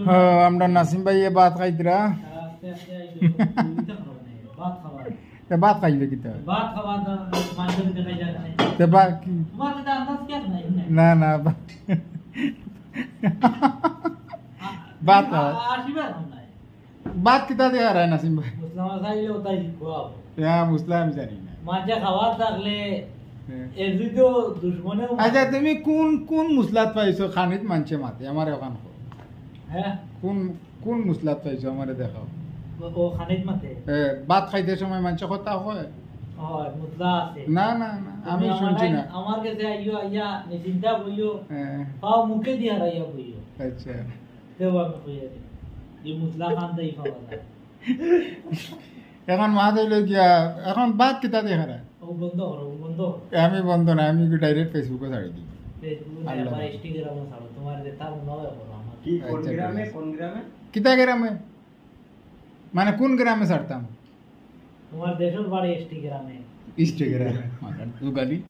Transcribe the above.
হ্যাঁ আমরা নাসিম ভাই ভাত খাইতরা ভাত খাইলে কিতা না না ভাত ভাত কিতা দিয়ে হারায় নাসিম ভাই হ্যাঁ মুসলাম জানি না আচ্ছা তুমি কোন কোন মুসলাত পাইছো খানিত মানছে মাতে আমার ওখান কোন কোন মুসলাত পাইছো আমারে দেখাও ভাত খাইতে সময় মানছে কথা হয় না না না আমি শুনছি না আমার কাছে আইও আইয়া নিচিন্তা বইও পাও মুখে দিয়া রাইয়া বইও আচ্ছা দেওয়া বইয়া এই মুসলা খান দেই পাওয়া যায় এখন মা দিল গিয়া এখন ভাত কিতা দেখা রা ও বন্ধ করো বন্ধ আমি বন্ধ না আমি ডাইরেক্ট ফেসবুকে ছাড়ি দিই ফেসবুকে আবার ইনস্টাগ্রামে ছাড়ো তোমার যেটা নয় করো আমার কি কোন গ্রামে কিতা গ্রামে মানে কোন গ্রামে ছাড়তাম তোমার দেশের বাড়ি ইনস্টাগ্রামে ইনস্টাগ্রামে তুই গালি